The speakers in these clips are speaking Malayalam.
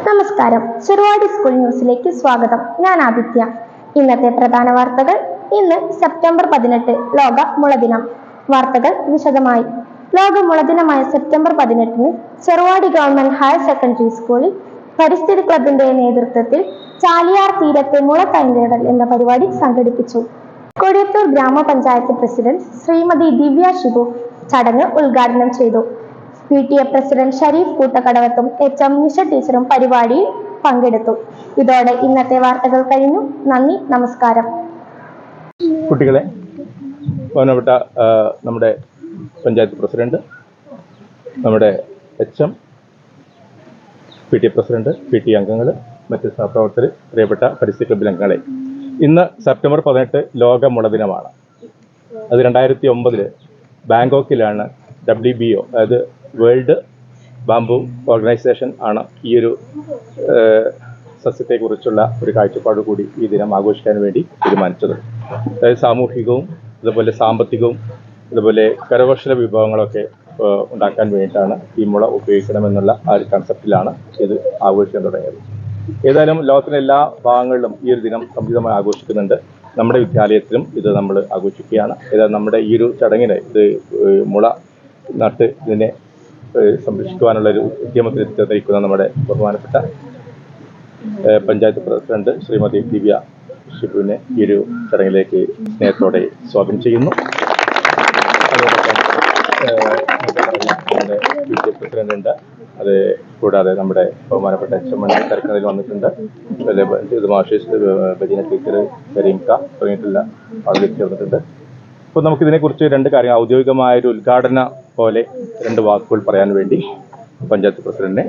നമസ്കാരം, ചെറുവാടി സ്കൂൾ ന്യൂസിലേക്ക് സ്വാഗതം. ഞാൻ ആദിത്യ. ഇന്നത്തെ പ്രധാന വാർത്തകൾ. ഇന്ന് സെപ്റ്റംബർ 18 ലോക മുളദിനം. വാർത്തകൾ വിശദമായി. ലോക മുളദിനമായ September 18 Cheruvadi government higher secondary സ്കൂളിൽ പരിസ്ഥിതി ക്ലബിന്റെ നേതൃത്വത്തിൽ ചാലിയാർ തീരത്തെ മുള തൈനടൽ എന്ന പരിപാടി സംഘടിപ്പിച്ചു. കൊടിയത്തൂർ ഗ്രാമപഞ്ചായത്ത് പ്രസിഡന്റ് ശ്രീമതി ദിവ്യ ഷിബു ചടങ്ങ് ഉദ്ഘാടനം ചെയ്തു. PTA പ്രസിഡന്റ് ഷരീഫ് കൂട്ടക്കടവത്തും HM നിഷ ടീച്ചറും പരിപാടിയിൽ പങ്കെടുത്തു. ഇതോടെ ഇന്നത്തെ വാർത്തകൾ കഴിഞ്ഞു. നന്ദി, നമസ്കാരം. കുട്ടികളെ, ബഹുമാനപ്പെട്ട നമ്മുടെ പഞ്ചായത്ത് പ്രസിഡന്റ്, നമ്മുടെ HM, PTA പ്രസിഡന്റ്, PTA അംഗങ്ങൾ, മറ്റ് സഹപ്രവർത്തകർ, പ്രിയപ്പെട്ട പരിസ്ഥിതി ക്ലബിലെ അംഗങ്ങളെ, ഇന്ന് സെപ്റ്റംബർ 18 ലോക മുളദിനമാണ്. അത് 2009 ബാങ്കോക്കിലാണ് WBO, അതായത് വേൾഡ് ബാംബു ഓർഗനൈസേഷൻ ആണ് ഈ ഒരു സസ്യത്തെക്കുറിച്ചുള്ള ഒരു കാഴ്ചപ്പാട് കൂടി ഈ ദിനം ആഘോഷിക്കാൻ വേണ്ടി തീരുമാനിച്ചത്. അതായത് സാമൂഹികവും അതുപോലെ സാമ്പത്തികവും അതുപോലെ കരകൗശല വിഭവങ്ങളൊക്കെ ഉണ്ടാക്കാൻ വേണ്ടിയിട്ടാണ് ഈ മുള ഉപയോഗിക്കണമെന്നുള്ള ആ ഒരു കൺസെപ്റ്റിലാണ് ഇത് ആഘോഷിക്കാൻ തുടങ്ങിയത്. ഏതായാലും ലോകത്തിലെ എല്ലാ ഭാഗങ്ങളിലും ഈ ഒരു ദിനം സംഗീതമായി ആഘോഷിക്കുന്നുണ്ട്. നമ്മുടെ വിദ്യാലയത്തിലും ഇത് നമ്മൾ ആഘോഷിക്കുകയാണ്. ഏതായാലും നമ്മുടെ ഈ ഒരു ചടങ്ങിന് ഇത് മുള നട്ട് ഇതിനെ സംരക്ഷിക്കുവാനുള്ളൊരു ഉദ്യമത്തിൽ നയിക്കുന്ന നമ്മുടെ ബഹുമാനപ്പെട്ട പഞ്ചായത്ത് പ്രസിഡന്റ് ശ്രീമതി ദിവ്യ ഷിബുവിനെ ഈ ഒരു ചടങ്ങിലേക്ക് സ്നേഹത്തോടെ സ്വാഗതം ചെയ്യുന്നു. അതോടൊപ്പം നമ്മുടെ PTA പ്രസിഡന്റ് ഉണ്ട്. അത് കൂടാതെ നമ്മുടെ ബഹുമാനപ്പെട്ട HM തിരക്കുന്നതിൽ വന്നിട്ടുണ്ട്. ഇത് മാഷേഷ് ബജീന ടീച്ചർ, കരീംക തുടങ്ങിയിട്ടുള്ള ആളുകൾ ചേർന്നിട്ടുണ്ട്. അപ്പോൾ നമുക്കിതിനെക്കുറിച്ച് രണ്ട് കാര്യങ്ങൾ, ഔദ്യോഗികമായൊരു ഉദ്ഘാടന പോലെ രണ്ട് വാക്കുകൾ പറയാൻ വേണ്ടി പഞ്ചായത്ത് പ്രസിഡന്റിനെ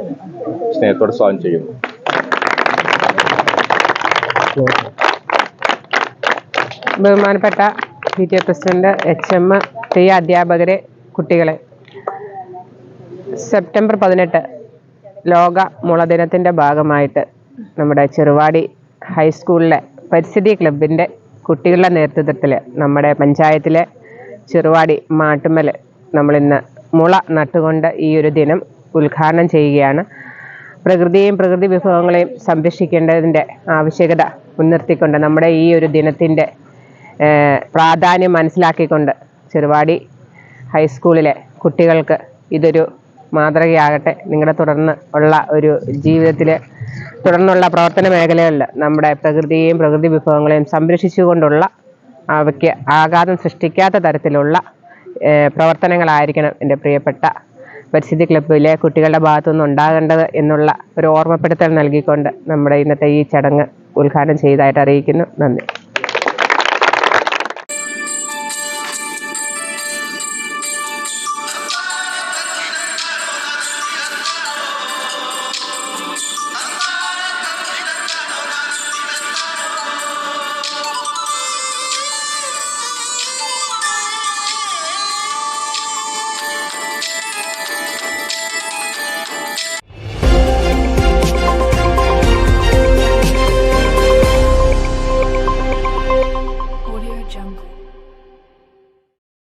സ്നേഹത്തോടെ സ്വാഗതം ചെയ്യുന്നു. ബഹുമാനപ്പെട്ട PTA പ്രസിഡന്റ്, HM, പ്രിയ അധ്യാപകരെ, കുട്ടികളെ, സെപ്റ്റംബർ 18 ലോക മുളദിനത്തിൻ്റെ ഭാഗമായിട്ട് നമ്മുടെ ചെറുവാടി ഹൈസ്കൂളിലെ പരിസ്ഥിതി ക്ലബിൻ്റെ കുട്ടികളുടെ നേതൃത്വത്തിൽ നമ്മുടെ പഞ്ചായത്തിലെ ചെറുവാടി മാട്ടുമ്മൽ നമ്മളിന്ന് മുള നട്ടുകൊണ്ട് ഈ ഒരു ദിനം ഉദ്ഘാടനം ചെയ്യുകയാണ്. പ്രകൃതിയെയും പ്രകൃതി വിഭവങ്ങളെയും സംരക്ഷിക്കേണ്ടതിൻ്റെ ആവശ്യകത മുൻനിർത്തിക്കൊണ്ട് നമ്മുടെ ഈ ഒരു ദിനത്തിൻ്റെ പ്രാധാന്യം മനസ്സിലാക്കിക്കൊണ്ട് ചെറുവാടി ഹൈസ്കൂളിലെ കുട്ടികൾക്ക് ഇതൊരു മാതൃകയാകട്ടെ. നിങ്ങളുടെ തുടർന്ന് ഉള്ള ഒരു ജീവിതത്തിൽ തുടർന്നുള്ള പ്രവർത്തന മേഖലകളിൽ നമ്മുടെ പ്രകൃതിയെയും പ്രകൃതി വിഭവങ്ങളെയും സംരക്ഷിച്ചുകൊണ്ടുള്ള അവയ്ക്ക് ആഘാതം സൃഷ്ടിക്കാത്ത തരത്തിലുള്ള പ്രവർത്തനങ്ങളായിരിക്കണം എൻ്റെ പ്രിയപ്പെട്ട പരിസ്ഥിതി ക്ലബ്ബിലെ കുട്ടികളുടെ ഭാഗത്തുനിന്ന് ഉണ്ടാകേണ്ടത് എന്നുള്ള ഒരു ഓർമ്മപ്പെടുത്തൽ നൽകിക്കൊണ്ട് നമ്മുടെ ഇന്നത്തെ ഈ ചടങ്ങ് ഉദ്ഘാടനം ചെയ്തതായിട്ട് അറിയിക്കുന്നു. നന്ദി.